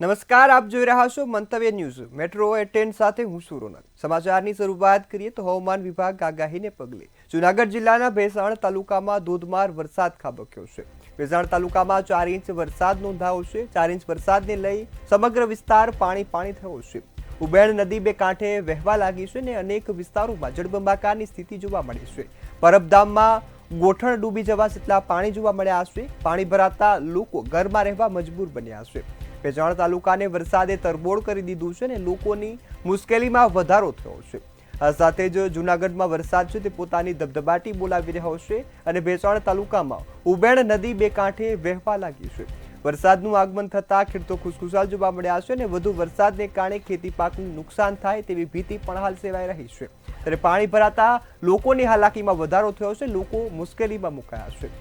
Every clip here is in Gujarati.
નમસ્કાર, આપ જોઈ રહ્યા છો મંતવ્ય ન્યૂઝ મેટ્રો 10 સાથે હું છું રોનક। સમાચારની શરૂઆત કરીએ તો હવામાન વિભાગ આગાહીને પગલે જૂનાગઢ જિલ્લાના ભેસાણ તાલુકામાં ધોધમાર વરસાદ ખાબક્યો છે। ભેસાણ તાલુકામાં 4 ઇંચ વરસાદ નોંધાયો છે। 4 ઇંચ વરસાદને લઈ સમગ્ર વિસ્તાર પાણી થયો છે। ઉબેણ નદી બે કાંઠે વહેવા લાગી છે અને અનેક વિસ્તારોમાં જળબંબાકારની સ્થિતિ જોવા મળી છે। પરબધામમાં ગોઠણ ડૂબી જવા જેટલા પાણી જોવા મળ્યા છે। પાણી ભરાતા લોકો ઘરમાં રહેવા મજબૂર બન્યા છે। ભેસાણ તાલુકાને વરસાદે તરબોળ કરી દીધું છે અને લોકોની મુશ્કેલીમાં વધારો થયો છે। આ સાથે જ જૂનાગઢમાં વરસાદ છે તે પોતાની ધબધબાટી બોલાવી રહ્યો છે અને ભેસાણ તાલુકામાં ઉબેણ નદી બે કાંઠે વહેવા લાગી છે। વરસાદનું આગમન થતાં ખેડૂતો ખુશખુશાલ જોવા મળ્યા છે અને વધુ વરસાદને કારણે ખેતી પાકનું નુકસાન થાય તેવી ભીતિ પણ હાલ સેવાઈ રહી છે। ત્યારે પાણી ભરાતા લોકોની હાલાકીમાં વધારો થયો છે। લોકો મુશ્કેલીમાં મુકાયા છે।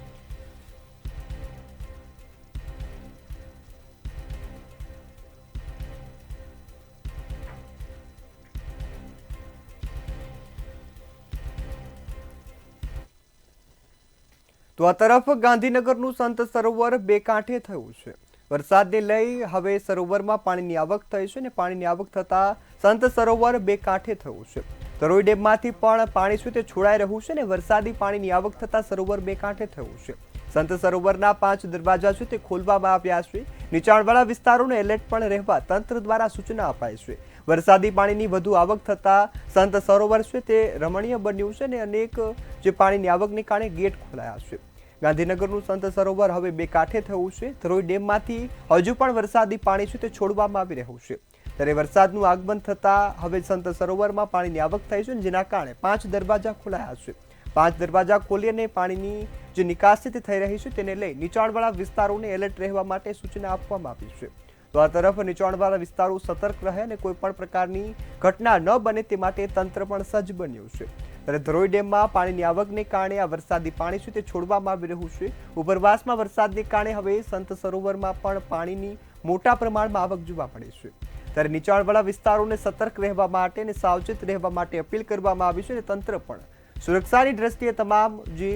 તો આ તરફ ગાંધીનગરનું સંત સરોવર બે કાંઠે થયું છે। વરસાદને લઈ હવે સરોવરમાં પાણીની આવક થઈ છે અને પાણીની આવક થતા સંત સરોવર બે કાંઠે થયું છે। તરોઈ ડેમમાંથી પણ પાણી છે તે છોડાઈ રહ્યું છે અને વરસાદી પાણીની આવક થતા સરોવર બે કાંઠે થયું છે। સંત સરોવરના 5 દરવાજા છે તે ખોલવામાં આવ્યા છે। નીચાણવાળા વિસ્તારોને એલર્ટ પણ રહેવા તંત્ર દ્વારા સૂચના અપાઈ છે। વરસાદી પાણીની વધુ આવક થતા સંત સરોવર છે તે રમણીય બન્યું છે અને અનેક જે પાણીની આવકને કારણે ગેટ ખોલાયા છે। ગાંધીનગરનું સંત સરોવર હવે બે કાંઠે થયું છે। ધરોઈ ડેમમાંથી હજુ પણ વરસાદી પાણી છે તે છોડવામાં આવી રહ્યું છે। ત્યારે વરસાદનું આગમન થતા હવે સંત સરોવરમાં પાણીની આવક થઈ છે જેના કારણે 5 દરવાજા ખોલાયા છે। 5 દરવાજા ખોલીને પાણીની જે નિકાસ છે તે થઈ રહી છે તેને લઈ નીચાણવાળા વિસ્તારોને એલર્ટ રહેવા માટે સૂચના આપવામાં આવી છે। તો આ તરફ નીચાણવાળા વિસ્તારો સતર્ક રહે અને કોઈ પણ પ્રકારની ઘટના ન બને તે માટે તંત્ર પણ સજ્જ બન્યું છે। ત્યારે ધરોઈ ડેમમાં પાણીની આવકને કારણે આ વરસાદી પાણી છે તે છોડવામાં આવી રહ્યું છે। ઉપરવાસમાં વરસાદને કારણે હવે સંત સરોવરમાં પણ પાણીની મોટા પ્રમાણમાં આવક જોવા મળે છે। ત્યારે નીચાણવાળા વિસ્તારોને સતર્ક રહેવા માટે અને સાવચેત રહેવા માટે અપીલ કરવામાં આવી છે અને તંત્ર પણ સુરક્ષાની દ્રષ્ટિએ તમામ જે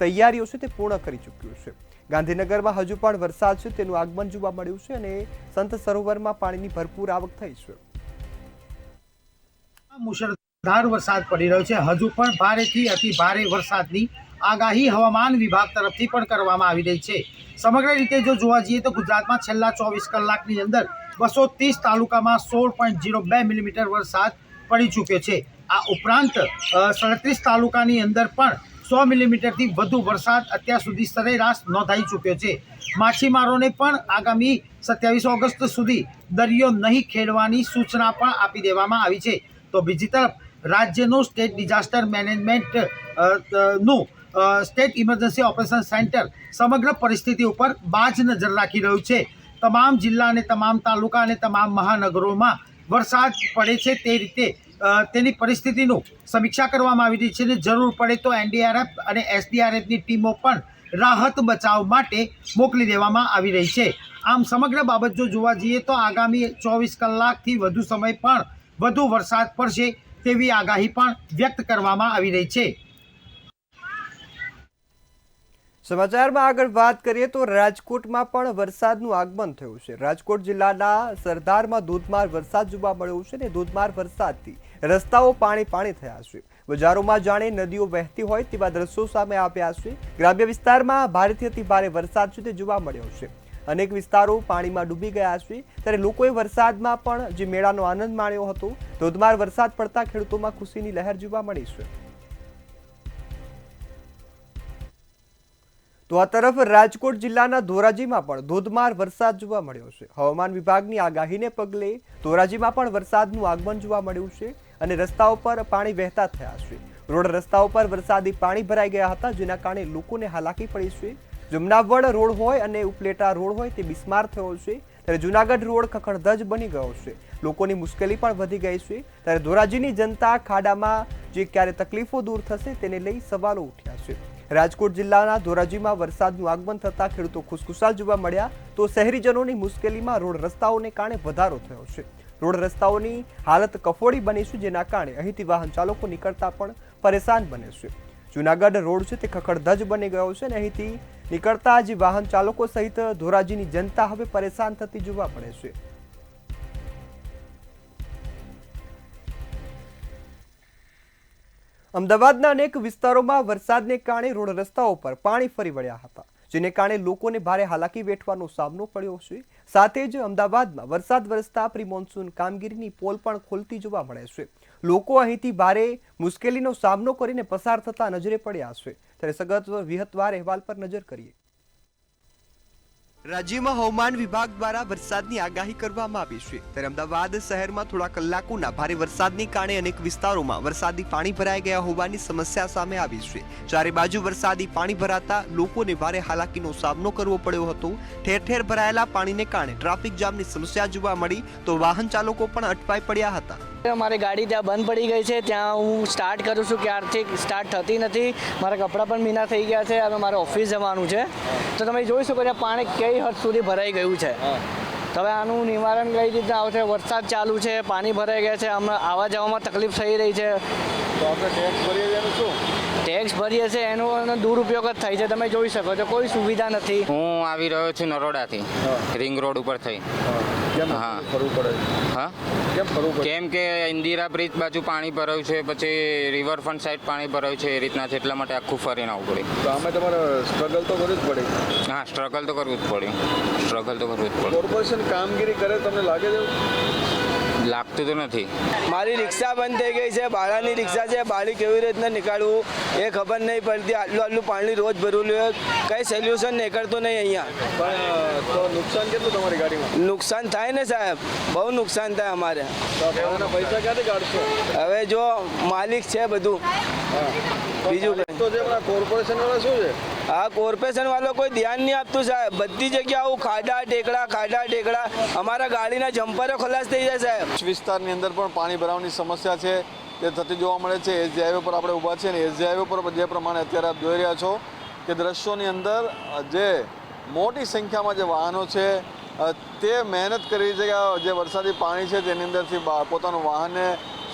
તૈયારીઓ છે તે પૂર્ણ કરી ચૂક્યું છે। ગાંધીનગરમાં હજુ પણ વરસાદ છે તેનું આગમન જોવા મળ્યું છે અને સંત સરોવરમાં પાણીની ભરપૂર આવક થઈ છે। મુશળધાર વરસાદ પડી રહ્યો છે। હજુ પણ ભારેથી અતિ ભારે વરસાદની આગાહી હવામાન વિભાગ તરફથી પણ કરવામાં આવી રહી છે। સમગ્ર રીતે જો જોવા જઈએ તો ગુજરાતમાં છેલ્લા 24 કલાકની અંદર 230 તાલુકામાં 16.02 મિલીમીટર વરસાદ પડી ચૂક્યો છે। આ ઉપરાંત 37 તાલુકાની અંદર પણ 100 મિલીમીટરથી વધુ વરસાદ અત્યાર સુધી સરેરાશ નોંધાઈ ચૂક્યો છે। માછીમારોને પણ આગામી 27 ઓગસ્ટ સુધી દરિયો નહીં ખેડવાની સૂચના પણ આપી દેવામાં આવી છે। તો બીજી તરફ રાજ્યનું સ્ટેટ ડિઝાસ્ટર મેનેજમેન્ટ નું સ્ટેટ ઇમરજન્સી ઓપરેશન સેન્ટર સમગ્ર પરિસ્થિતિ ઉપર બાજ નજર રાખી રહ્યું છે। તમામ જિલ્લા અને તમામ તાલુકા અને તમામ મહાનગરોમાં વરસાદ પડે છે તે રીતે તેની પરિસ્થિતિનું સમીક્ષા કરવામાં આવી રહી છે અને જરૂર પડે તો એનડીઆરએફ અને એસડીઆરએફની ટીમો પણ રાહત બચાવ માટે મોકલી દેવામાં આવી રહી છે। આમ સમગ્ર બાબત જો જોવા જઈએ તો આગામી 24 કલાકથી વધુ સમય પણ વધુ વરસાદ પડશે તેવી આગાહી પણ વ્યક્ત કરવામાં આવી રહી છે। સમાચારમાં આગળ વાત કરીએ તો રાજકોટમાં પણ વરસાદનું આગમન થયું છે। રાજકોટ જિલ્લાના સરદારમાં ધોધમાર વરસાદ જોવા મળ્યો છે અને ધોધમાર વરસાદથી રસ્તાઓ પાણી થયા છે। બજારોમાં જાણે નદીઓ વહેતી હોય તેવા દ્રશ્યો સામે આવ્યા છે। ગ્રામ્ય વિસ્તારમાં ભારેથી અતિ ભારે વરસાદ છે તે જોવા મળ્યો છે। અનેક વિસ્તારો પાણીમાં ડૂબી ગયા છે। ત્યારે લોકોએ વરસાદમાં પણ જે મેળાનો આનંદ માણ્યો હતો। ધોધમાર વરસાદ પડતા ખેડૂતોમાં ખુશીની લહેર જોવા મળી છે। તો આ તરફ રાજકોટ જિલ્લાના ધોરાજીમાં પણ ધોધમાર વરસાદ જોવા મળ્યો છે। હવામાન વિભાગની આગાહીને પગલે ધોરાજીમાં પણ વરસાદનું આગમન જોવા મળ્યું છે અને રસ્તાઓ પર પાણી વહેતા થયા છે। રોડ રસ્તાઓ પર વરસાદી પાણી ભરાઈ ગયા હતા જેના કારણે લોકોને હાલાકી પડી છે। જમનાવડ રોડ હોય અને ઉપલેટા રોડ હોય તે બિસ્માર થયો છે। ત્યારે જૂનાગઢ રોડ ખખડધજ બની ગયો છે। લોકોની મુશ્કેલી પણ વધી ગઈ છે। ત્યારે ધોરાજીની જનતા ખાડામાં જે ક્યારે તકલીફો દૂર થશે તેને લઈ સવાલો ઉઠ્યા છે। રાજકોટ જિલ્લાના ધોરાજીમાં વરસાદનું આગમન થતા ખેડૂતો ખુશખુશાલ જોવા મળ્યા તો શહેરીજનોની મુશ્કેલીમાં રોડ રસ્તાઓને કારણે વધારો થયો છે। રોડ રસ્તાઓની હાલત કફોડી બની છે જેના કારણે અહીંથી વાહન ચાલકો નીકળતા પણ પરેશાન બને છે। જૂનાગઢ રોડ છે તે ખખડધજ બની ગયો છે અને અહીંથી નીકળતા જ વાહન ચાલકો સહિત ધોરાજીની જનતા હવે પરેશાન થતી જોવા મળે છે। અમદાવાદના અનેક વિસ્તારોમાં વરસાદને કારણે રોડ રસ્તાઓ પર પાણી ફરી વળ્યા હતા, જેને કારણે લોકોને ભારે હાલાકી વેઠવાનો સામનો પડ્યો છે। સાથે જ અમદાવાદમાં વરસાદ વરસતા પ્રી મોન્સૂન કામગીરીની પોલ પણ ખોલતી જોવા મળે છે। લોકો અહીંથી ભારે મુશ્કેલીનો સામનો કરીને પસાર થતા નજરે પડ્યા છે। ત્યારે સગત વિગતવાર અહેવાલ પર નજર કરીએ। રાજ્યમાં હવામાન વિભાગ દ્વારા વરસાદની આગાહી કરવામાં આવી છે, ત્યારે અમદાવાદ શહેરમાં થોડા કલાકોના ભારે વરસાદને કારણે અનેક વિસ્તારોમાં વરસાદી પાણી ભરાઈ ગયા હોવાની સમસ્યા સામે આવી છે। ચારે બાજુ વરસાદી પાણી ભરાતા લોકોને ભારે હાલાકીનો સામનો કરવો પડ્યો હતો। ઠેર ઠેર ભરાયેલા પાણીને કારણે ટ્રાફિક જામની સમસ્યા જોવા મળી તો વાહન ચાલકો પણ અટવાઈ પડ્યા હતા। મારી ગાડી ત્યાં બંધ પડી ગઈ છે, ત્યાં હું સ્ટાર્ટ કરું છું ક્યારથી સ્ટાર્ટ થતી નથી, મારા કપડાં પણ ભીના થઈ ગયા છે। હવે મારે ઓફિસ જવાનું છે, તો તમે જોઈ શકો છો પાણી કઈ હદ સુધી ભરાઈ ગયું છે। તો હવે આનું નિવારણ કઈ રીતના આવશે? વરસાદ ચાલુ છે, પાણી ભરાઈ ગયા છે, હમણાં આવવા જવામાં તકલીફ થઈ રહી છે। તો આપણે ટેક્સ ભરીએ છીએ એનું શું? ટેક્સ ભરીએ છીએ એનો દુરુપયોગ જ થાય છે, તમે જોઈ શકો છો, કોઈ સુવિધા નથી। હું આવી રહ્યો છું નરોડાથી, રિંગ રોડ ઉપર થઈ। કેમ હા. ફરવું પડે? હા, કેમ ફરવું પડે? કેમ કે ઇન્દિરા બ્રિજ બાજુ પાણી ભરાયું છે, પછી રિવરફ્રન્ટ સાઈડ પાણી ભરાયું છે, એ રીતના છે, એટલા માટે આખું ફરીને આવવું પડ્યું। તો આમાં તમારે સ્ટ્રગલ તો કરવું જ પડે। હા, સ્ટ્રગલ તો કરવું જ પડ્યું, સ્ટ્રગલ તો કરવું જ પડ્યું। કોર્પોરેશન કામગીરી કરે તમને લાગે છે એવું? લાગતું તો નથી। મારી રિક્ષા બંધ થઈ ગઈ છે, ભાડાની રિક્ષા છે, ભાડું કેવી રીતના નીકાળવું એ ખબર નહીં પડતી। આટલું પાણી રોજ ભરેલું હોય, કંઈ સોલ્યુશન નીકળતું નહીં અહીંયા। પણ તો નુકસાન કેટલું તમારી ગાડીમાં? નુકસાન થાય ને સાહેબ, બહુ નુકસાન થાય અમારે। તો આ ભાડાના પૈસા ક્યાંથી કાઢશો? હવે જો માલિક છે બધું, બીજું કંઈ તો જે આપણા કોર્પોરેશન વાળા શું છે? આ કોર્પોરેશન વાળો કોઈ ધ્યાન નહીં આપતું સાહેબ। બધી જગ્યા આવું ખાડા ટેકડા, અમારા ગાડીના જમ્પરો ખલાસ થઈ જાય સાહેબ। વિસ્તારની અંદર પણ પાણી ભરાવાની સમસ્યા છે તે થતી જોવા મળે છે। એસજી હાઈવે પર આપણે ઊભા છીએ અને એસજી હાઈવે પર જે પ્રમાણે અત્યારે આપ જોઈ રહ્યા છો કે દ્રશ્યોની અંદર જે મોટી સંખ્યામાં જે વાહનો છે તે મહેનત કરી છે કે જે વરસાદી પાણી છે તેની અંદરથી પોતાનું વાહનને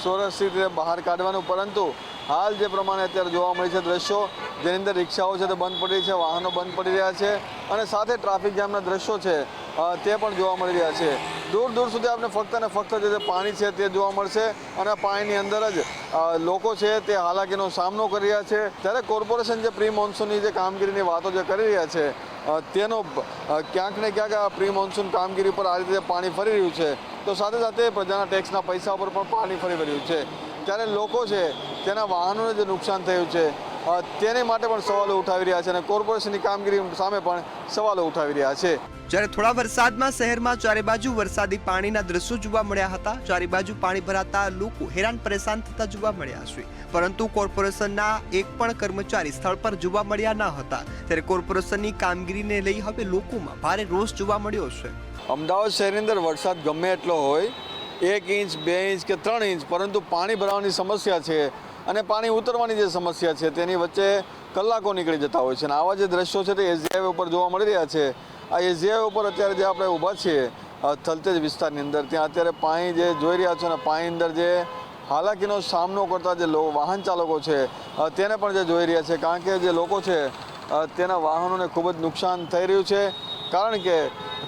સુરક્ષિત રીતે બહાર કાઢવાનું, પરંતુ હાલ જે પ્રમાણે અત્યારે જોવા મળી છે દ્રશ્યો, જેની અંદર રિક્ષાઓ છે તે બંધ પડી છે, વાહનો બંધ પડી રહ્યા છે અને સાથે ટ્રાફિક જામના દ્રશ્યો છે તે પણ જોવા મળી રહ્યા છે। દૂર દૂર સુધી આપણે ફક્ત અને ફક્ત જે પાણી છે તે જોવા મળશે અને પાણીની અંદર જ લોકો છે તે હાલાકીનો સામનો કરી રહ્યા છે। ત્યારે કોર્પોરેશન જે પ્રી મોન્સૂનની જે કામગીરીની વાતો જે કરી રહ્યા છે તેનો ક્યાંક ને ક્યાંક આ પ્રી મોન્સૂન કામગીરી પર આ રીતે પાણી ફરી રહ્યું છે, તો સાથે સાથે પ્રજાના ટેક્સના પૈસા ઉપર પણ પાણી ફરી રહ્યું છે। ત્યારે લોકો છે તેના વાહનોને જે નુકસાન થયું છે તેની માટે પણ સવાલો ઉઠાવી રહ્યા છે અને કોર્પોરેશનની કામગીરી સામે પણ સવાલો ઉઠાવી રહ્યા છે। જ્યારે થોડા વરસાદમાં શહેરમાં ચારે બાજુ વરસાદી પાણીના દ્રશ્યો જોવા મળ્યા હતા। ચારે બાજુ પાણી ભરાતા લોકો હેરાન પરેશાન થતા જોવા મળ્યા છે, પરંતુ કોર્પોરેશનના એક પણ કર્મચારી સ્થળ પર જોવા મળ્યા ન હતા। ત્યારે કોર્પોરેશનની કામગીરીને લઈ હવે લોકોમાં ભારે રોષ જોવા મળ્યો છે। અમદાવાદ શહેરની અંદર વરસાદ ગમે એટલો હોય, 1 ઇંચ 2 ઇંચ કે 3 ઇંચ, પરંતુ પાણી ભરાવાની સમસ્યા છે અને પાણી ઉતરવાની જે સમસ્યા છે તેની વચ્ચે કલાકો નીકળી જતા હોય છે અને આવા જે દ્રશ્યો છે તે એસજી હાઈવે ઉપર જોવા મળી રહ્યા છે। આ એસજી હાઈવે ઉપર અત્યારે જે આપણે ઊભા છીએ થલતેજ વિસ્તારની અંદર, ત્યાં અત્યારે પાણી જે જોઈ રહ્યા છો અને પાણી અંદર જે હાલાકીનો સામનો કરતા જે વાહન ચાલકો છે તેને પણ જે જોઈ રહ્યા છે, કારણ કે જે લોકો છે તેના વાહનોને ખૂબ જ નુકસાન થઈ રહ્યું છે, કારણ કે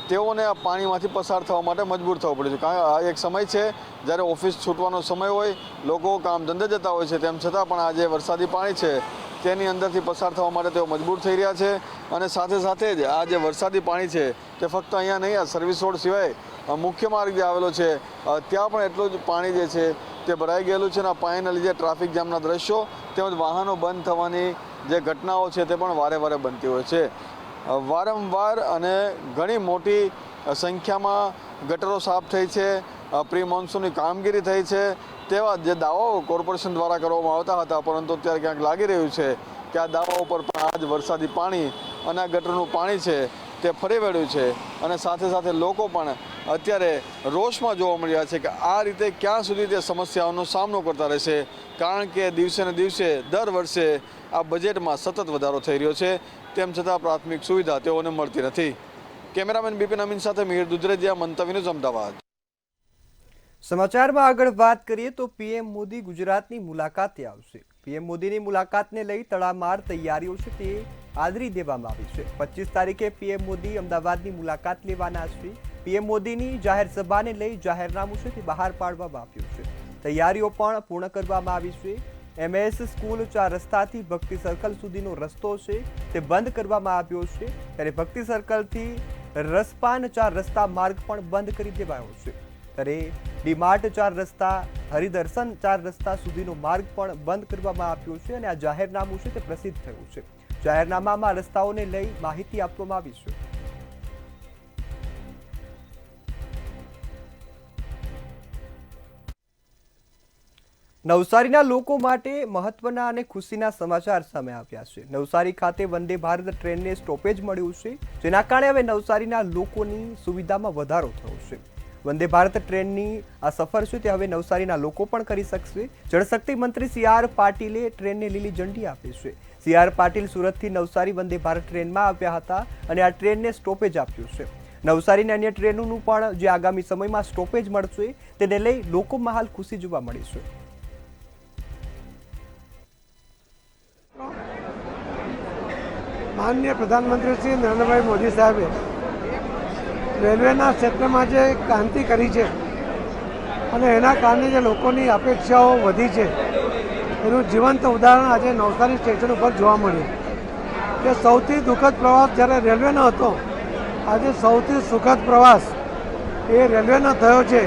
તેઓને આ પાણીમાંથી પસાર થવા માટે મજબૂર થવું પડે છે। કારણ આ એક સમય છે જ્યારે ઓફિસ છૂટવાનો સમય હોય, લોકો કામ ધંધે જતા હોય છે, તેમ છતાં પણ આ જે વરસાદી પાણી છે તેની અંદરથી પસાર થવા માટે તેઓ મજબૂર થઈ રહ્યા છે અને સાથે સાથે જ આ જે વરસાદી પાણી છે તે ફક્ત અહીંયા નહીં, આ સર્વિસ રોડ સિવાય મુખ્ય માર્ગ જે આવેલો છે ત્યાં પણ એટલું જ પાણી જે છે તે ભરાઈ ગયેલું છે અને આ પાણીના લીધે ટ્રાફિક જામના દ્રશ્યો તેમજ વાહનો બંધ થવાની જે ઘટનાઓ છે તે પણ વારે વારે બનતી હોય છે। વારંવાર અને ઘણી મોટી સંખ્યામાં ગટરો સાફ થઈ છે, પ્રી મોન્સૂનની કામગીરી થઈ છે, તેવા જે દાવાઓ કોર્પોરેશન દ્વારા કરવામાં આવતા હતા, પરંતુ અત્યારે ક્યાંક લાગી રહ્યું છે કે આ દાવાઓ પર પણ આ જ વરસાદી પાણી અને આ ગટરનું પાણી છે તે ફરી વળ્યું છે અને સાથે સાથે લોકો પણ અત્યારે રોષમાં જોવા મળી રહ્યા છે કે આ રીતે ક્યાં સુધી તે સમસ્યાઓનો સામનો કરતા રહેશે, કારણ કે દિવસે ને દિવસે દર વર્ષે આ બજેટમાં સતત વધારો થઈ રહ્યો છે, તેમ છતાં પ્રાથમિક સુવિધા તેઓને મળતી નથી। કેમેરામેન બિપિન અમીન સાથે મિહિર દુધરેજિયા, મંતવ્ય ન્યૂઝ, અમદાવાદ। સમાચારમાં આગળ વાત કરીએ તો પીએમ મોદી ગુજરાતની મુલાકાતે આવશે। પીએમ મોદીની મુલાકાતને લઈ તડામાર તૈયારીઓ છે તે આદરી દેવામાં આવી છે। 25 તારીખે પીએમ મોદી અમદાવાદની મુલાકાત લેવાના છે। પીએમ મોદીની જાહેર સભાને લઈ જાહેરનામું છે તે બહાર પાડવામાં આવ્યું છે। તૈયારીઓ પણ પૂર્ણ કરવામાં આવી છે। MS સ્કૂલ 4 રસ્તાથી ભક્તિ સર્કલ સુધીનો રસ્તો છે તે બંધ કરવામાં આવ્યો છે, ત્યારે ભક્તિ સર્કલથી રસપાન 4 રસ્તા માર્ગ પણ બંધ કરી દેવાયો છે, ત્યારે ડીમાર્ટ 4 રસ્તા, હરિદર્શન 4 રસ્તા સુધીનો માર્ગ પણ બંધ કરવામાં આવ્યો છે અને આ જાહેરનામું છે તે પ્રસિદ્ધ થયું છે. જાહેરનામામાં રસ્તાઓને લઈ માહિતી આપવામાં આવી છે. નવસારીના લોકો માટે મહત્વના અને ખુશીના સમાચાર સામે આવ્યા છે. નવસારી ખાતે વંદે ભારત ટ્રેનને સ્ટોપેજ મળ્યું છે, જેના કારણે હવે નવસારીના લોકોની સુવિધામાં વધારો થયો છે. વંદે ભારત ટ્રેનની આ સફર છે તે હવે નવસારીના લોકો પણ કરી શકશે. જળશક્તિ મંત્રી CR પાટીલે ટ્રેનને લીલી ઝંડી આપી છે. CR પાટીલ સુરતથી નવસારી વંદે ભારત ટ્રેનમાં આવ્યા હતા અને આ ટ્રેનને સ્ટોપેજ આપ્યું છે. નવસારીની અન્ય ટ્રેનોનું પણ જે આગામી સમયમાં સ્ટોપેજ મળશે તેને લઈ લોકોમાં હાલ ખુશી જોવા મળી છે. માનનીય પ્રધાનમંત્રી શ્રી નરેન્દ્રભાઈ મોદી સાહેબે રેલવેના ક્ષેત્રમાં જે ક્રાંતિ કરી છે અને એના કારણે જે લોકોની અપેક્ષાઓ વધી છે એનું જીવંત ઉદાહરણ આજે નવસારી સ્ટેશન ઉપર જોવા મળ્યું. કે સૌથી દુઃખદ પ્રવાસ જ્યારે રેલવેનો હતો, આજે સૌથી સુખદ પ્રવાસ એ રેલવેનો થયો છે.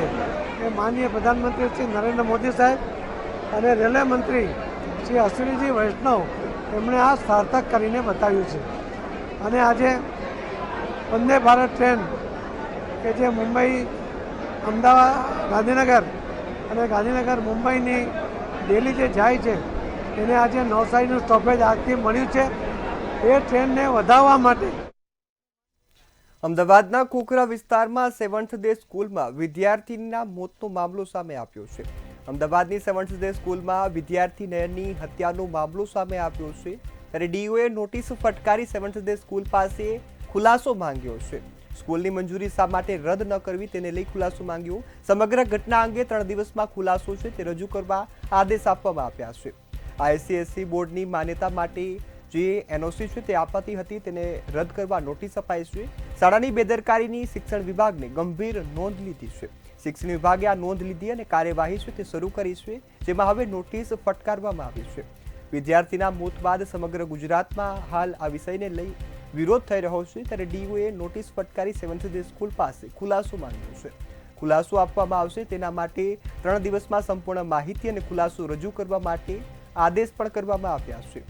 એ માનનીય પ્રધાનમંત્રી શ્રી નરેન્દ્ર મોદી સાહેબ અને રેલવે મંત્રી શ્રી અશ્વિનીજી વૈષ્ણવ એમણે આ સાર્થક કરીને બતાવ્યું છે. અને આજે વંદે ભારત ટ્રેન કે જે મુંબઈ, અમદાવાદ, ગાંધીનગર અને ગાંધીનગર મુંબઈની ડેલી જે જાય છે એને આજે નવસારીનું સ્ટોપેજ આજથી મળ્યું છે. એ ટ્રેનને વધારવા માટે અમદાવાદના કોકરા વિસ્તારમાં 7th ડે સ્કૂલમાં વિદ્યાર્થીના મોતનો મામલો સામે આવ્યો છે. અમદાવાદની 7th ડે સ્કૂલમાં વિદ્યાર્થી નયનની હત્યાનો મામલો સામે આવ્યો છે, ત્યારે DOએ નોટિસ ફટકારી 7th ડે સ્કૂલ પાસે ખુલાસો માંગ્યો છે. સ્કૂલની મંજૂરી શા માટે રદ ન કરવી તેને લઈ ખુલાસો માંગ્યો. સમગ્ર ઘટના અંગે 3 દિવસમાં ખુલાસો છે તે રજૂ કરવા આદેશ આપવામાં આવ્યા છે. ICSE બોર્ડની માન્યતા માટે જે NOC છે તે અપાતી હતી તેને રદ કરવા નોટિસ અપાઈ છે. શાળાની બેદરકારીની શિક્ષણ વિભાગને ગંભીર નોંધ લીધી છે. શિક્ષણ વિભાગે આ નોંધ લીધી અને કાર્યવાહી છે તે શરૂ કરી છે, જેમાં હવે નોટિસ ફટકારવામાં આવી છે. વિદ્યાર્થીના મોત બાદ સમગ્ર ગુજરાતમાં હાલ આ વિષયને લઈ વિરોધ થઈ રહ્યો છે, ત્યારે DOએ નોટિસ ફટકારી 7th ડે સ્કૂલ પાસે ખુલાસો માંગ્યો છે. ખુલાસો આપવામાં આવશે તેના માટે 3 દિવસમાં સંપૂર્ણ માહિતી અને ખુલાસો રજૂ કરવા માટે આદેશ પણ કરવામાં આવ્યા છે.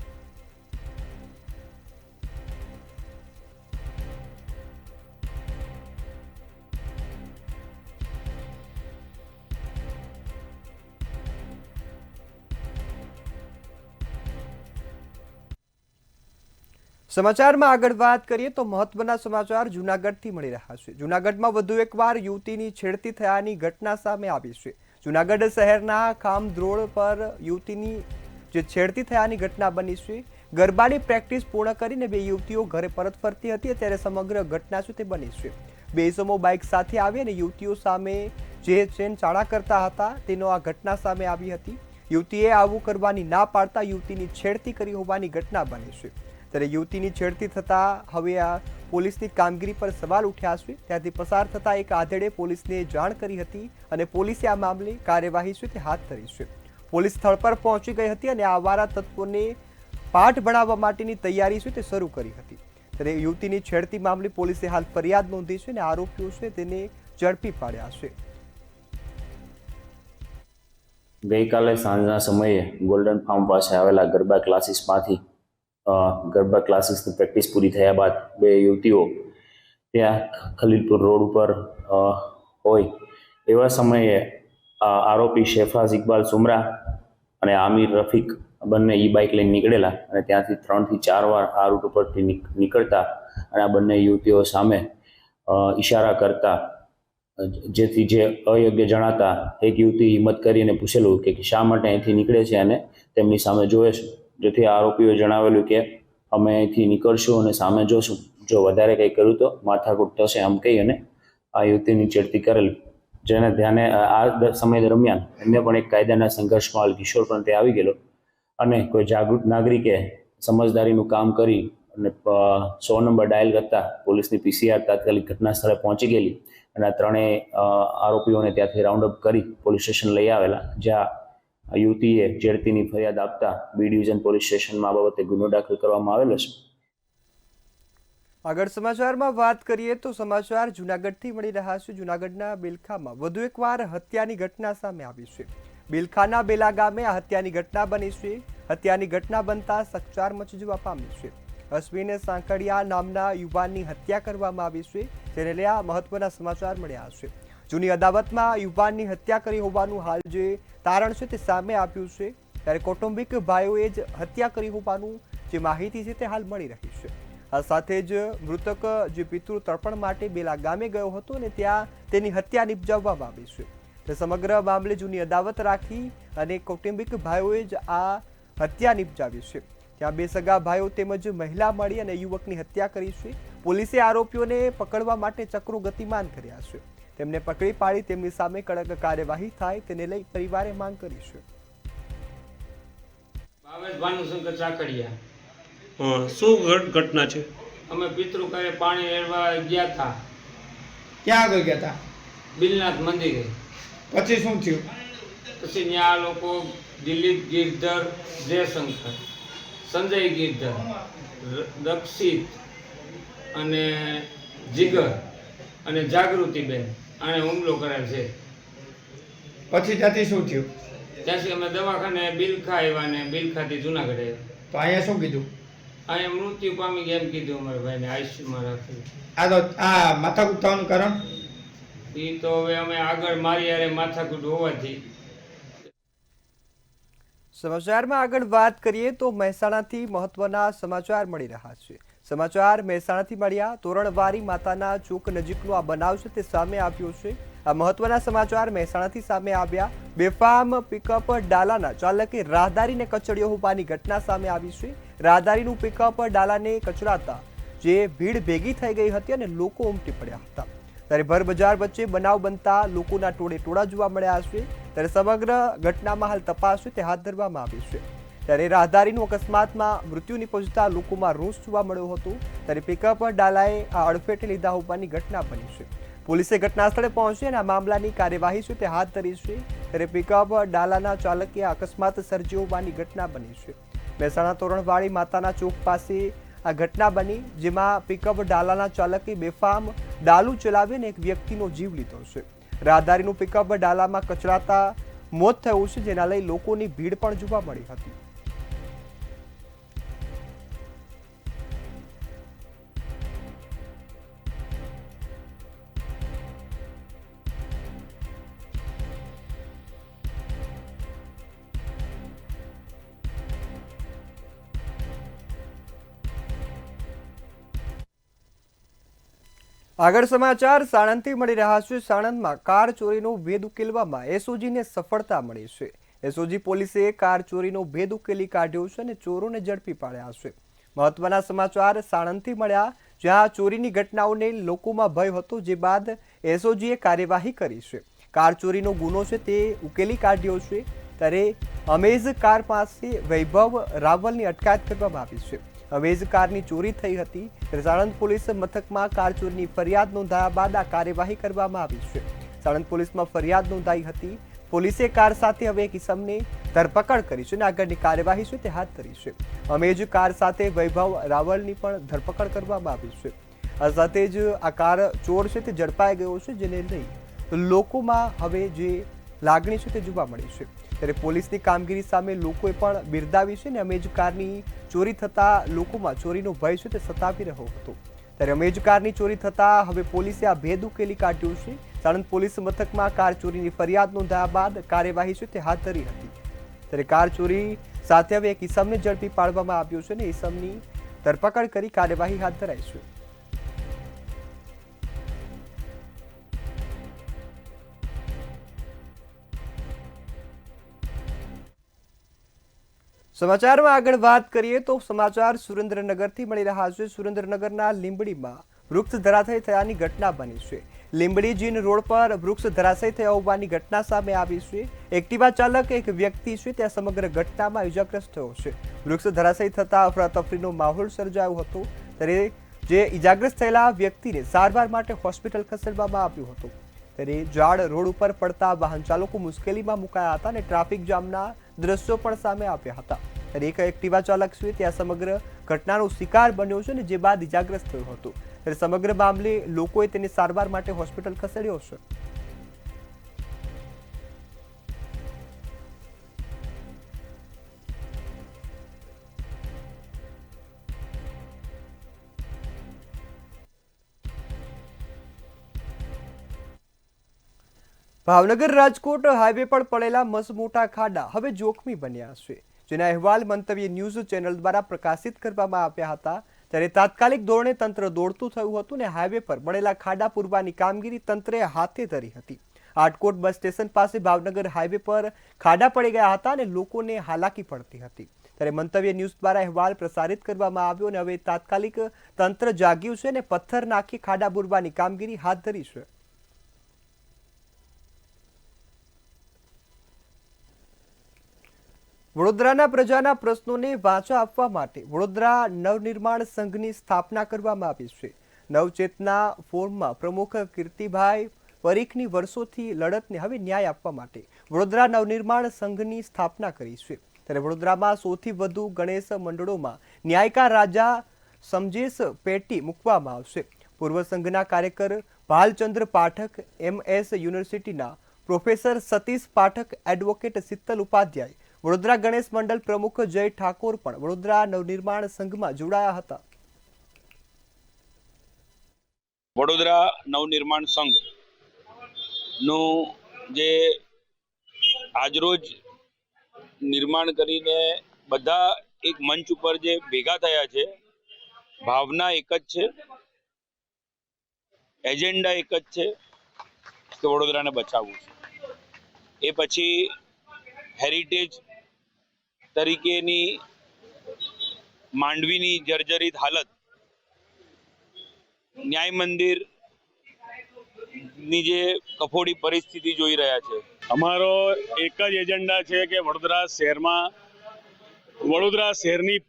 સમાચારમાં આગળ વાત કરીએ તો મહત્વના સમાચાર જૂનાગઢથી મળી રહ્યા છે. જૂનાગઢમાં વધુ એકવાર યુવતીની છેડતી થયાની ઘટના સામે આવી છે. જૂનાગઢ શહેરના ખામધ્રોળ પર યુવતીની જે છેડતી થયાની ઘટના બની છે. ગરબાની પ્રેક્ટિસ પૂર્ણ કરીને 2 યુવતીઓ ઘરે પરત ફરતી હતી ત્યારે સમગ્ર ઘટના છે તે બની છે. 2 ઇસમો બાઇક સાથે આવી અને યુવતીઓ સામે જે છેડછાડ કરતા હતા તેનો આ ઘટના સામે આવી હતી. યુવતીએ આવું કરવાની ના પાડતા યુવતીની છેડતી કરી હોવાની ઘટના બની છે. ત્યારે યુવતીની છેડતી થતા હવે આ પોલીસની કામગીરી પર સવાલ ઉઠ્યા છે. ત્યાંથી પસાર થતા એક આધેડે પોલીસને જાણ કરી હતી અને પોલીસે આ મામલે કાર્યવાહી છે તે હાથ ધરી છે. પોલીસ સ્થળ પર પહોંચી ગઈ હતી અને આવારા તત્વોને પાઠ ભણાવવા માટેની તૈયારી છે તે શરૂ કરી હતી. ત્યારે યુવતીની છેડતી મામલે પોલીસે હાલ ફરિયાદ નોંધી છે અને આરોપીઓ છે તેને ઝડપી પાડ્યા છે. ગઈકાલે સાંજના સમયે ગોલ્ડન ફાર્મ પાસે આવેલા ગરબા ક્લાસીસમાંથી ગરબા ક્લાસીસની પ્રેક્ટિસ પૂરી થયા બાદ 2 યુવતીઓ ત્યાં ખલીલપુર રોડ ઉપર હોય એવા સમયે આરોપી શેફાઝ ઇકબાલ સુમરા અને આમિર રફીક બંને બાઇક લઈને નીકળેલા અને ત્યાંથી 3 થી 4 વાર આ રૂટ ઉપરથી નીકળતા અને આ બંને યુવતીઓ સામે ઈશારા કરતા, જેથી જે અયોગ્ય જણાતા એક યુવતી હિંમત કરીને પૂછેલું કે શા માટે અહીંથી નીકળે છે અને તેમની સામે જોવે છે. જેથી આરોપીઓએ જણાવેલું કે અમે અહીંથી નીકળશું અને સામે જોશું, જો વધારે કંઈ કર્યું તો માથાકૂટ થશે આમ કહી અને આ યુવતીની છેડતી કરેલી. જેને ધ્યાને આ સમય દરમિયાન એમને પણ એક કાયદાના સંઘર્ષમાં કિશોર પણ તે આવી ગયેલો અને કોઈ જાગૃત નાગરિકે સમજદારીનું કામ કરી અને 100 નંબર ડાયલ કરતા પોલીસની PCR તાત્કાલિક ઘટના સ્થળે પહોંચી ગયેલી અને આ 3 આરોપીઓને ત્યાંથી રાઉન્ડ અપ કરી પોલીસ સ્ટેશન લઈ આવેલા, જ્યાં આ યુવતીએ છેડતીની ફરિયાદ આપતા બી ડિવિઝન પોલીસ સ્ટેશનમાં આ બાબતે ગુનો દાખલ કરવામાં આવેલો છે. આગળ સમાચારમાં વાત કરીએ તો સમાચાર જૂનાગઢથી મળી રહ્યા છે. જૂનાગઢના બિલખામાં વધુ એકવાર હત્યાની ઘટના સામે આવી છે. બિલખાના બેલા ગામે આ હત્યાની ઘટના બની છે. હત્યાની ઘટના બનતા ચકચાર મચી જવા પામી છે. અશ્વિન સાંકળિયા નામના યુવાનની હત્યા કરવામાં આવી છે, જેને લઈ આ મહત્વના સમાચાર મળ્યા છે. જૂની અદાવતમાં યુવાનની હત્યા કરી હોવાનું હાલ જે તારણ છે તે સામે આવ્યું છે. ત્યારે કૌટુંબિક ભાઈઓએ જ હત્યા કરી હોવાનું જે માહિતી છે તે હાલ મળી રહી છે. આ સાથે જ મૃતક જે પિતૃ તર્પણ માટે બેલા ગામે ગયો હતો અને ત્યાં તેની હત્યા નિપજાવવામાં આવી છે. તે સમગ્ર મામલે જૂની અદાવત રાખી અને કૌટુંબિક ભાઈઓએ જ આ હત્યા નિપજાવી છે. ત્યાં બે સગા ભાઈઓ તેમજ મહિલા મળી અને યુવકની હત્યા કરી છે. પોલીસે આરોપીઓને પકડવા માટે ચક્રો ગતિમાન કર્યા છે. તેમને પકડી પાડી તેમની સામે કડક કાર્યવાહી થાય તેને લઈ પરિવારે માંગ કરી છે. ભાવેશ ભાનુશંકર ચાકડિયા. શું ઘટના છે? અમે પિતૃકારે પાણી રેડવા ગયા હતા. ક્યાં આગળ ગયા હતા? બિલનાથ મંદિરે. પછી શું થયું? પછી ત્યાં લોકો દિલીપ ગિરધર, જયશંકર, સંજય ગિરધર, રક્ષિત અને જીગર અને જાગૃતિબેન આને હુમલો કરેલ છે. પછી ત્યાંથી શું થયું? ત્યાંથી અમે દવાખાને બિલખા આવ્યા ને બિલખાથી જુનાગઢ આવ્યા. તો અહીંયા શું કીધું? અહીંયા મૃત્યુ પામી ગયા એમ કીધું અમારા ભાઈને, આઈસીયુમાં રાખી. આ માથાકૂટ થવાનું કારણ? એ તો હવે અમે આગળ મારી યારે માથાકૂટ હોવાથી. સમાચારમાં આગળ વાત કરીએ તો મહેસાણાથી મહત્વના સમાચાર મળી રહ્યા છે. સમાચાર મહેસાણાથી મળ્યા. તોરણવારી માતાના ચોક નજીકનો આ બનાવ છે તે સામે આવ્યો છે. આ મહત્વના સમાચાર મહેસાણાથી સામે આવ્યા. બેફામ પિકઅપ ડાલાના ચાલકે રાહદારીને કચડ્યો હોવાની ઘટના સામે આવી છે. રાહદારીનું પિકઅપ ડાલાને કચડાતા જે ભીડ ભેગી થઈ ગઈ હતી અને લોકો ઉમટી પડ્યા હતા. ત્યારે ભર બજાર વચ્ચે બનાવ બનતા લોકોના ટોળે ટોળા જોવા મળ્યા છે. ત્યારે સમગ્ર ઘટનામાં હાલ તપાસ છે તે હાથ ધરવામાં આવી છે. ત્યારે રાહદારીનું અકસ્માતમાં મૃત્યુ નિપજતા લોકોમાં રોષ જોવા મળ્યો હતો. ત્યારે પિકઅપ ડાલાએ આ અડફેટે લીધા હોવાની ઘટના બની છે. પોલીસે ઘટના સ્થળે પહોંચી અને આ મામલાની કાર્યવાહી છે તે હાથ ધરી છે. ત્યારે પિકઅપ ડાલાના ચાલકે અકસ્માત સર્જ્યો હોવાની ઘટના બની છે. મહેસાણા તોરણવાળી માતાના ચોક પાસે આ ઘટના બની, જેમાં પિકઅપ ડાલાના ચાલકે બેફામ ડાલુ ચલાવીને એક વ્યક્તિનો જીવ લીધો છે. રાહદારીનું પિકઅપ ડાલામાં કચડાતા મોત થયું છે, જેના લઈ લોકોની ભીડ પણ જોવા મળી હતી. આગળ સમાચાર સાણંદથી મળી રહ્યા છે. સાણંદમાં કાર ચોરીનો ભેદ ઉકેલવામાં એસઓજીને સફળતા મળી છે. એસઓજી પોલીસે કાર ચોરીનો ભેદ ઉકેલી કાઢ્યો છે અને ચોરોને ઝડપી પાડ્યા છે. મહત્વના સમાચાર સાણંદથી મળ્યા, જ્યાં ચોરીની ઘટનાઓને લોકોમાં ભય હતો, જે બાદ એસઓજીએ કાર્યવાહી કરી છે. કાર ચોરીનો ગુનો છે તે ઉકેલી કાઢ્યો છે. ત્યારે અમેઝ કાર પાસે વૈભવ રાવલની અટકાયત કરવામાં આવી છે. અમેઝ કારની ચોરી થઈ હતી. સાણંદ પોલીસ મથકમાં કાર ચોરીની ફરિયાદ નોંધાયા બાદ આ કાર્યવાહી કરવામાં આવી છે. સાણંદ પોલીસમાં ફરિયાદ નોંધાઈ હતી. પોલીસે કાર સાથે હવે એક ઇસમને ધરપકડ કરી છે અને આગળની કાર્યવાહી છે તે હાથ ધરી છે. અમેઝ કાર સાથે વૈભવ રાવલની પણ ધરપકડ કરવામાં આવી છે. આ સાથે જ આ કાર ચોર છે તે ઝડપાઈ ગયો છે, જેને લઈ લોકોમાં હવે જે લાગણી છે તે જોવા મળી છે. ત્યારે પોલીસની કામગીરી સામે લોકોએ પણ બિરદાવી છે અને અમેઝ કારની ચોરી થતા લોકોમાં ચોરીનો ભય છે તે સતાવી રહ્યો હતો. ત્યારે અમેઝ કારની ચોરી થતા હવે પોલીસે આ ભેદ ઉકેલી કાઢ્યો છે. સાણંદ પોલીસ મથકમાં કાર ચોરીની ફરિયાદ નોંધાયા બાદ કાર્યવાહી છે તે હાથ ધરી હતી. ત્યારે કાર ચોરી સાથે હવે એક ઇસમને ઝડપી પાડવામાં આવ્યો છે અને ઇસમની ધરપકડ કરી કાર્યવાહી હાથ ધરાઈ છે. સમાચારમાં આગળ વાત કરીએ તો સમાચાર સુરેન્દ્રનગરથી મળી રહ્યા છે. સુરેન્દ્રનગરના લીંબડીમાં વૃક્ષ ધરાશય થયાની ઘટના બની છે. લીંબડી જીન રોડ પર વૃક્ષ ધરાશય થયા હોવાની ઘટના સામે આવી છે. એક્ટિવા ચાલક એક વ્યક્તિ છે ત્યાં સમગ્ર ઘટનામાં ઇજાગ્રસ્ત થયો છે. વૃક્ષ ધરાશય થતા અફરાતફરીનો માહોલ સર્જાયો હતો. ત્યારે જે ઇજાગ્રસ્ત થયેલા વ્યક્તિને સારવાર માટે હોસ્પિટલ ખસેડવામાં આવ્યો હતો. ત્યારે ઝાડ રોડ ઉપર પડતા વાહન ચાલકો મુશ્કેલીમાં મુકાયા હતા અને ટ્રાફિક જામના દ્રશ્યો પણ સામે આવ્યા હતા. ત્યારે એક એક્ટિવા ચાલક છે ત્યાં સમગ્ર ઘટનાનો શિકાર બન્યો છે અને જે બાદ ઇજાગ્રસ્ત થયો હતો. ત્યારે સમગ્ર મામલે લોકોએ તેને સારવાર માટે હોસ્પિટલ ખસેડ્યો છે. ભાવનગર રાજકોટ હાઈવે પર પડેલા મસમોટા ખાડા હવે જોખમી બન્યા છે, જેના અહેવાલ મંતવ્ય ન્યૂઝ ચેનલ દ્વારા પ્રકાશિત કરવામાં આવ્યા હતા. ત્યારે તાત્કાલિક ધોરણે તંત્ર દોડતું થયું હતું અને હાઈવે પર પડેલા ખાડા પૂરવાની કામગીરી તંત્રે હાથે ધરી હતી. આટકોટ બસ સ્ટેશન પાસે ભાવનગર હાઈવે પર ખાડા પડી ગયા હતા અને લોકોને હાલાકી પડતી હતી. ત્યારે મંતવ્ય ન્યૂઝ દ્વારા અહેવાલ પ્રસારિત કરવામાં આવ્યો અને હવે તાત્કાલિક તંત્ર જાગ્યું છે અને પથ્થર નાખી ખાડા પૂરવાની કામગીરી હાથ ધરી છે. વડોદરાના પ્રજાના પ્રશ્નોને વાચા આપવા માટે વડોદરા નવનિર્માણ સંઘની સ્થાપના કરવામાં આવી છે. નવચેતના ફોરમમાં પ્રમુખ કીર્તિભાઈ પરીખની વર્ષોથી લડતને હવે ન્યાય આપવા માટે વડોદરા નવનિર્માણ સંઘની સ્થાપના કરી છે. ત્યારે વડોદરામાં સૌથી વધુ ગણેશ મંડળોમાં ન્યાયકા રાજા સમજેશ પેટી મૂકવામાં આવશે. પૂર્વ સંઘના કાર્યકર ભાલચંદ્ર પાઠક, MS યુનિવર્સિટીના પ્રોફેસર સતીશ પાઠક, એડવોકેટ શીતલ ઉપાધ્યાય, વડોદરા ગણેશ મંડળ પ્રમુખ જય ઠાકોર પણ વડોદરા નવનિર્માણ સંઘમાં જોડાયા હતા. વડોદરા નવનિર્માણ સંઘનું જે આજરોજ નિર્માણ કરીને બધા એક મંચ ઉપર જે ભેગા થયા છે, ભાવના એક જ છે, એજન્ડા એક જ છે કે વડોદરાને બચાવવું છે. એ પછી હેરિટેજ તરીકેની માંડવીની જર્જરિત હાલત, ન્યાય મંદિરની જે કફોડી પરિસ્થિતિ જોઈ રહ્યા છે. અમારો એક જ એજન્ડા છે કે વડોદરા શહેરની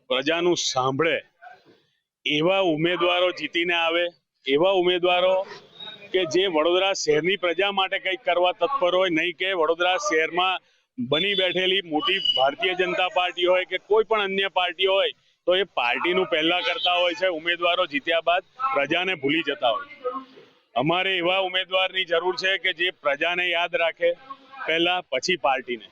પ્રજાનું સાંભળે એવા ઉમેદવારો જીતીને આવે, એવા ઉમેદવારો કે જે વડોદરા શહેરની પ્રજા માટે કંઈક કરવા તત્પર હોય, નહીં કે વડોદરા શહેરમાં બની બેઠેલી મોટી ભારતીય જનતા પાર્ટી હોય કે કોઈ પણ અન્ય પાર્ટી હોય તો એ પાર્ટીનું પહેલા કરતા હોય છે, ઉમેદવારો જીત્યા બાદ પ્રજાને ભૂલી જતા હોય. અમારે એવા ઉમેદવારની જરૂર છે કે જે પ્રજાને યાદ રાખે પહેલા, પછી પાર્ટીને.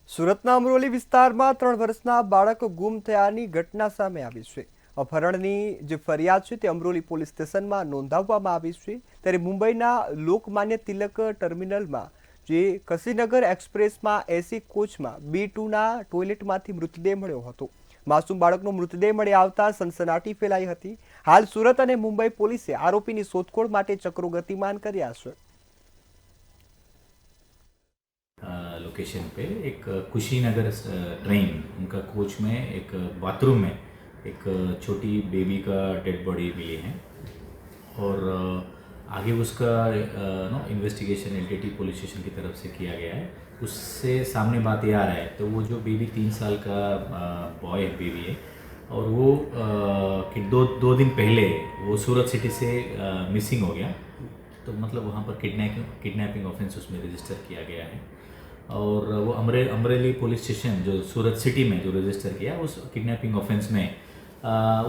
સુરતના અમરોલી વિસ્તારમાં 3 વર્ષના બાળક ગુમ થયાની ઘટના સામે આવી છે. અપહરણની જે ફરિયાદ છે તે અમરોલી પોલીસ સ્ટેશનમાં નોંધાવવામાં આવી છે. ત્યારે મુંબઈના લોકમાન્ય તિલક ટર્મિનલમાં જે કશીનગર એક્સપ્રેસમાં AC કોચમાં B2ના ટોયલેટમાંથી મૃતદેહ મળ્યો હતો. માસૂમ બાળકનો મૃતદેહ મળી આવતા સનસનાટી ફેલાઈ હતી. હાલ સુરત અને મુંબઈ પોલીસે આરોપીની શોધખોળ માટે ચક્રો ગતિમાન કર્યા છે. लोकेशन पे एक कुशीनगर ट्रेन, उनका कोच में एक बाथरूम में एक छोटी बेबी का डेड बॉडी मिली है और आगे उसका इन्वेस्टिगेशन LTT पुलिस स्टेशन की तरफ से किया गया है. उससे सामने बात ये आ रहा है तो वो जो बेबी 3 साल का बॉय बेबी है और वो कि दो दिन पहले वो सूरत सिटी से मिसिंग हो गया. तो मतलब वहाँ पर किडनैपिंग ऑफेंस उसमें रजिस्टर किया गया है और वो अमरेली पुलिस स्टेशन जो सूरत सिटी में जो रजिस्टर किया उस किडनैपिंग ऑफेंस में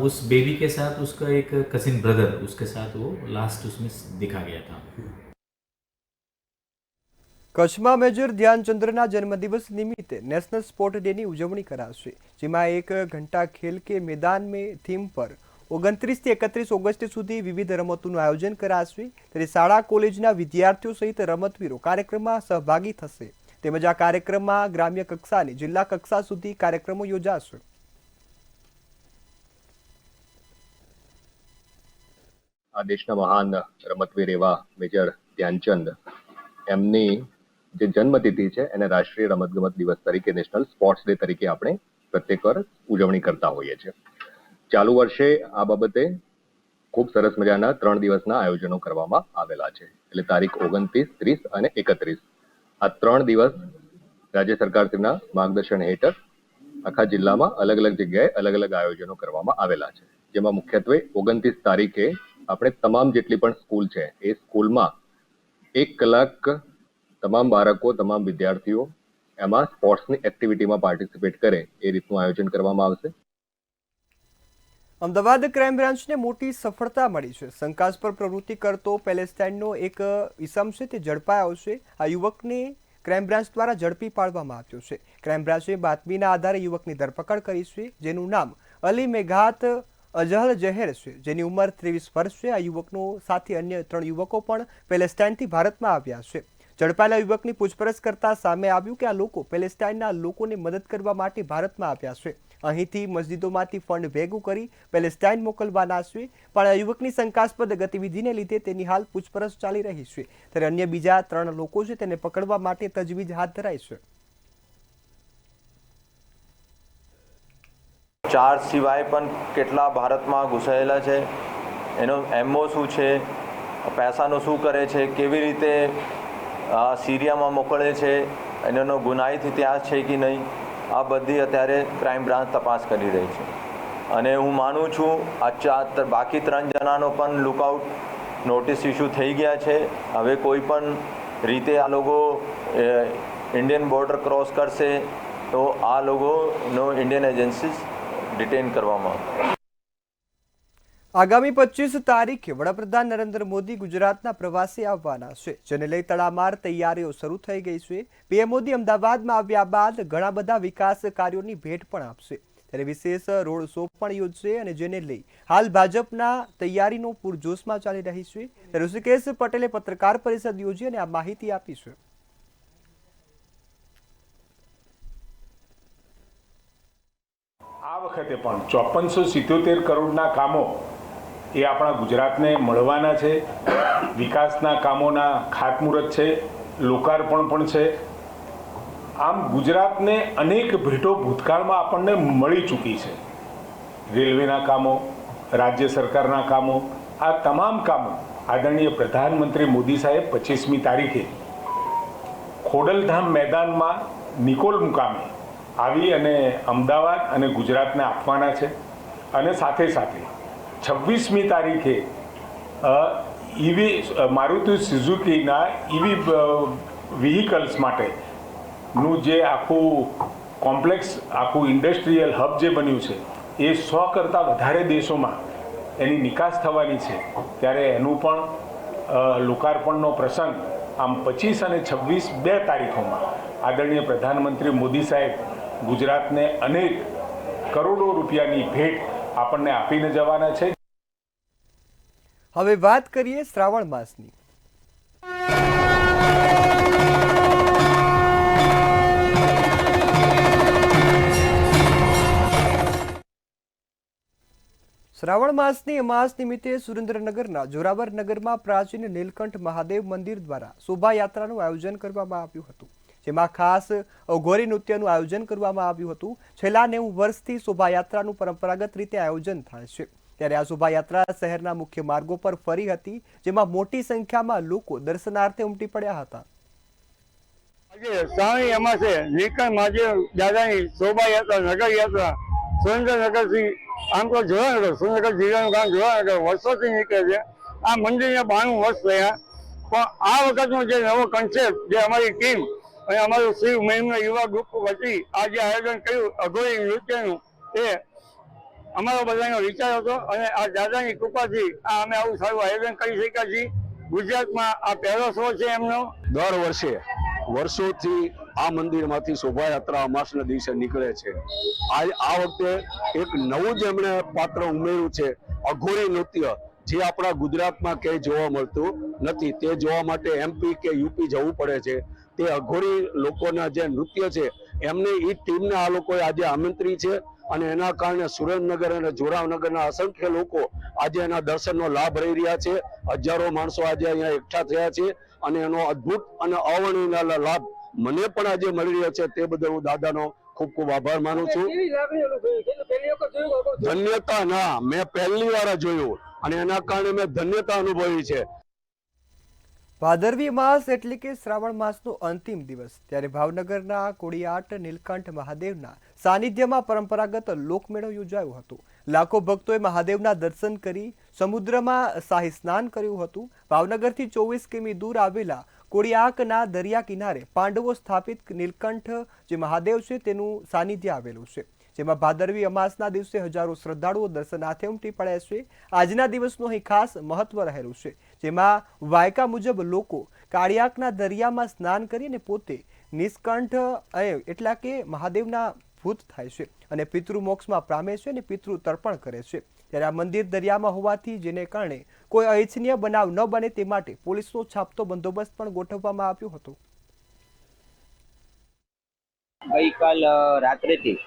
उस बेबी के साथ उसका एक कजिन ब्रदर उसके साथ वो लास्ट उसमें दिखा गया था. કચ્છમાં મેજર ધ્યાનચંદ્રના જન્મદિવસ નિમિત્તે નેશનલ સ્પોર્ટ ડેની ઉજવણી કરાશે, જેમાં 1 ઘંટા ખેલ કે મેદાન में થીમ પર 29 થી 31 ઓગસ્ટ સુધી વિવિધ રમતોનું આયોજન કરાશે. ત્યારે શાળા કોલેજના વિદ્યાર્થીઓ સહિત રમતવીરો કાર્યક્રમમાં સહભાગી થશે. તેમજ આ કાર્યક્રમમાં ગ્રામ્ય કક્ષાની જિલ્લા કક્ષા સુધી કાર્યક્રમો યોજાશે. આ દેશના મહાન રમતવીર એવા મેજર ધ્યાનચંદ એમની જે જન્મતિથિ છે એને રાષ્ટ્રીય રમતગમત દિવસ તરીકે, નેશનલ સ્પોર્ટ્સ ડે તરીકે આપણે પ્રત્યેક વર્ષ ઉજવણી કરતા હોઈએ છીએ. ચાલુ વર્ષે આ બાબતે ખૂબ સરસ મજાના 3 દિવસના આયોજનો કરવામાં આવેલા છે. એટલે તારીખ 29, 30 અને 31 આ 3 દિવસ રાજ્ય સરકારશ્રીના માર્ગદર્શન હેઠળ આખા જિલ્લામાં અલગ અલગ જગ્યાએ અલગ અલગ આયોજનો કરવામાં આવેલા છે. જેમાં મુખ્યત્વે 29 તારીખે આપણે તમામ જેટલી પણ સ્કૂલ છે એ સ્કૂલમાં 1 કલાક તમામ બાળકો, તમામ વિદ્યાર્થીઓ એમાં સ્પોર્ટ્સની એક્ટિવિટીમાં પાર્ટિસિપેટ કરે એ રીતનું આયોજન કરવામાં આવશે. અમદાવાદ ક્રાઇમ બ્રાન્ચને મોટી સફળતા મળી છે. શંકાસ્પદ પ્રવૃત્તિ કરતો પેલેસ્ટાઇનનો એક ઇસમ છે તે ઝડપાયો છે. આ યુવકને ક્રાઇમ બ્રાન્ચ દ્વારા ઝડપી પાડવામાં આવ્યો છે. ક્રાઇમ બ્રાન્ચે બાતમીના આધારે યુવકની ધરપકડ કરી છે, જેનું નામ અલી મેઘાત અજહલ જહેર છે, જેની ઉંમર 23 વર્ષ છે. આ યુવકનો સાથે અન્ય 3 યુવકો પણ પેલેસ્ટાઇનથી ભારતમાં આવ્યા છે. ઝડપાયેલા યુવકની પૂછપરછ કરતા સામે આવ્યું કે આ લોકો પેલેસ્ટાઇનના લોકોને મદદ કરવા માટે ભારતમાં આવ્યા છે. અહીંથી મસ્જિદોમાંથી ફંડ ભેગું કરી પેલેસ્ટાઇન મોકલવાના છે. પણ આ યુવકની શંકાસ્પદ ગતિવિધિને લીધે તેની હાલ પૂછપરછ ચાલી રહી છે. ત્યારે અન્ય બીજા 3 લોકો છે તેને પકડવા માટે તજવીજ હાથ ધરાઈ છે. 4 સિવાય પણ કેટલા ભારતમાં ઘૂસાયેલા છે, એનો એમઓ શું છે, પૈસાનો શું કરે છે, કેવી રીતે સિરિયામાં મોકલે છે, એનો ગુનાહિત ઇતિહાસ છે કે નહીં, આ બધી અત્યારે ક્રાઇમ બ્રાન્ચ તપાસ કરી રહી છે. અને હું માનું છું આ બાકી 3 જણાનો પણ લુકઆઉટ નોટિસ ઇસ્યુ થઈ ગયા છે. હવે કોઈ પણ રીતે આ લોકો ઇન્ડિયન બોર્ડર ક્રોસ કરશે તો આ લોકોનો ઇન્ડિયન એજન્સીસ ડિટેન કરવામાં આવશે. આગામી 25 તારીખે વડાપ્રધાન નરેન્દ્ર મોદી ગુજરાતના પ્રવાસે આવવાના છે, જેને લઈ તડામાર તૈયારીઓ શરૂ થઈ ગઈ છે. પીએમ મોદી અમદાવાદમાં આવ્યા બાદ ઘણા બધા વિકાસ કાર્યોની ભેટ પણ આપશે. ત્યારે વિશેષ રોડ શો પણ યોજશે અને જેને લઈ હાલ ભાજપના તૈયારીનો પૂરજોશમાં ચાલી રહી છે. ઋષિકેશ પટેલે પત્રકાર પરિષદ યોજી અને આ માહિતી આપી છે. આ વખતે પણ 5477 કરોડના કામો એ આપણા ગુજરાતને મળવાના છે. વિકાસના કામોના ખાતમુહૂર્ત છે, લોકાર્પણ પણ છે. આમ ગુજરાતને અનેક ભેટો ભૂતકાળમાં આપણને મળી ચૂકી છે. રેલવેના કામો, રાજ્ય સરકારના કામો, આ તમામ કામો આદરણીય પ્રધાનમંત્રી મોદી સાહેબ 25મી તારીખે ખોડલધામ મેદાનમાં નિકોલ મુકામે આવી અને અમદાવાદ અને ગુજરાતને આપવાના છે. અને સાથે સાથે 26મી તારીખે ઈવી મારુતિ સુઝુકીના ઈવી વ્હીકલ્સ માટેનું જે આખું કોમ્પ્લેક્સ, આખું ઇન્ડસ્ટ્રીયલ હબ જે બન્યું છે એ 100 કરતાં વધારે દેશોમાં એની નિકાસ થવાની છે. ત્યારે એનું પણ લોકાર્પણનો પ્રસંગ આમ 25 અને 26 2 તારીખોમાં આદરણીય પ્રધાનમંત્રી મોદી સાહેબ ગુજરાતને અનેક કરોડો રૂપિયાની ભેટ આપણને આપીને જવાના છે. હવે વાત કરીએ શ્રાવણ માસની. શ્રાવણ માસની અમાસ નિમિત્તે સુરેન્દ્રનગરના જોરાવરનગરમાં પ્રાચીન નીલકંઠ મહાદેવ મંદિર દ્વારા શોભાયાત્રાનું આયોજન કરવામાં આવ્યું હતું, જેમાં ખાસ અઘોરી નૃત્યનું આયોજન કરવામાં આવ્યું હતું. છેલ્લા 90 વર્ષથી શોભાયાત્રાનું પરંપરાગત રીતે આયોજન થાય છે. ત્યારે આ શોભાયાત્રા શહેરના મુખ્ય માર્ગો પર ફરી હતી, જેમાં મોટી સંખ્યામાં લોકો દર્શનાર્થે ઉમટી પડ્યા હતા. શ્રાવણી અમાસે નીલકંઠ મહાદેવ દાદાની શોભાયાત્રા નગરયાત્રા સુરેન્દ્રનગરથી આમ તો જોરાનગર, સુરેન્દ્રનગર જિલ્લાનું ગામ જોરાનગર વર્ષોથી નીકળે છે. આ મંદિરને 92 વર્ષ થયા, પણ આ વખતનો જે નવો કન્સેપ્ટ જે અમારી ટીમ અને અમારું શિવ મહિમનો યુવા ગ્રુપ વતી આ જે આયોજન કર્યું અઘોરી નૃત્યનું, એ અમારો બધાનો વિચાર હતો અને આ દાદાની કૃપાથી આ અમે આવું સારું આયોજન કરી શક્યા છીએ. ગુજરાતમાં આ પહેલો શો છે એમનો. દર વર્ષે વર્ષોથી આ મંદિરમાંથી શોભાયાત્રા અમાસના દિવસે નીકળે છે. આ વખતે એક નવું જ એમણે પાત્ર ઉમેર્યું છે, અઘોરી નૃત્ય, જે આપણા ગુજરાતમાં ક્યાંય જોવા મળતું નથી. તે જોવા માટે એમપી કે યુપી જવું પડે છે. તે અઘોરી લોકોના જે નૃત્ય છે એમને એ ટીમને આ લોકોએ આજે આમંત્રી છે અને એના કારણે સુરેન્દ્રનગર અને જોરાવનગરના અસંખ્ય લોકો આજે એના દર્શનનો લાભ લઈ રહ્યા છે. હજારો માણસો આજે અહીંયા એકઠા થયા છે અને એનો અદ્ભુત અને અવર્ણનીય લાભ મને પણ આજે મળી રહ્યો છે. તે બદલ હું દાદાનો ખૂબ ખૂબ આભાર માનું છું. ધન્યતા ના, મેં પહેલી વાર જોયું અને એના કારણે મેં ધન્યતા અનુભવી છે. ભાદરવી માસ એટલે કે શ્રાવણ માસનો અંતિમ દિવસ. ત્યારે ભાવનગરના કોડિયાટ નીલકંઠ મહાદેવના સાનિધ્યમાં પરંપરાગત લોકમેળો યોજાયો હતો. લાખો ભક્તોએ મહાદેવના દર્શન કરી સમુદ્રમાં શાહી સ્નાન કર્યું હતું. ભાવનગરથી 24 કિમી દૂર આવેલા કોળિયાકના દરિયા કિનારે પાંડવો સ્થાપિત નીલકંઠ જે મહાદેવ છે તેનું સાનિધ્ય આવેલું છે, જેમાં ભાદરવી અમાસના દિવસે હજારો શ્રદ્ધાળુઓ દર્શનાર્થે ઉમટી પડ્યા છે. આજના દિવસનું અહીં ખાસ મહત્વ રહેલું છે, જેમાં વાયકા મુજબ લોકો કાળિયાકના દરિયામાં સ્નાન કરીને પોતે નિષ્કંઠ એટલા કે મહાદેવના ભૂત થાય છે અને પિતૃ મોક્ષમાં પામે છે અને પિતૃ તર્પણ કરે છે. ત્યારે આ મંદિર દરિયામાં હોવાથી જેને કારણે કોઈ અનિચ્છનીય બનાવ ન બને તે માટે પોલીસનો છાપતો બંદોબસ્ત પણ ગોઠવવામાં આવ્યો હતો. ગઈકાલ રાત્રેથી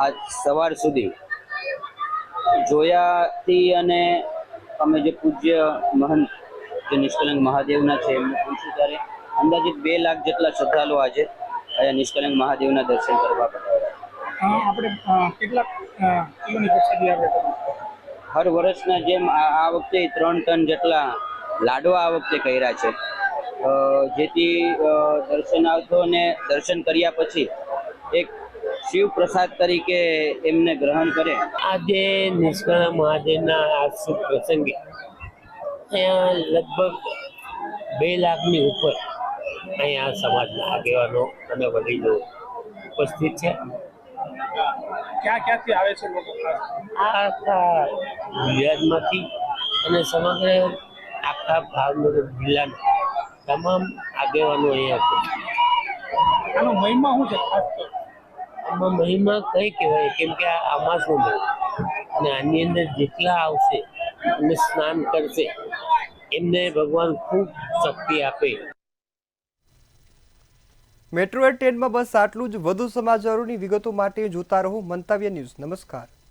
આજ સવાર સુધી જોયાથી અને અમે જે પૂજ્ય મહંત જે નિષ્કલંક મહાદેવના છે એમને પૂછ્યું ત્યારે અંદાજિત 2 લાખ જેટલા શ્રદ્ધાળુઓ આજે અહીંયા નિષ્કલંક મહાદેવના દર્શન કરવા પધાર્યા. આપણે કેટલા કિલોની પ્રસાદી આપણે હર વર્ષના જેમ આ વખતે 3 ટન જેટલા લાડવા આ વખતે કર્યા છે, જેથી દર્શનાર્થીઓને દર્શન કર્યા પછી એક શિવ પ્રસાદ તરીકે એમને ગ્રહણ કરે. આજે નિષ્કલંક મહાદેવના આ શુભ પ્રસંગે અહીંયા લગભગ 2 લાખની ઉપર અહીંયા સમાજના આગેવાનો અને વડીલો ઉપસ્થિત છે. ક્યાંથી આવે છે લોકો? આખા ગુજરાતમાંથી અને સમગ્ર આખા ભાવનગર જિલ્લાના તમામ આગેવાનો અહીંયા છે. આનો મહિમા શું છે? આમાં મહિમા કઈ કહેવાય, કેમ કે આ અમાસનો મહિમા અને આની અંદર જેટલા આવશે અને સ્નાન કરશે એમને ભગવાન ખૂબ શક્તિ આપે. મેટ્રો ટ્રેનમાં બસ આટલું જ. વધુ સમાચારોની વિગતો માટે જોતા રહો મંતવ્ય ન્યૂઝ. નમસ્કાર.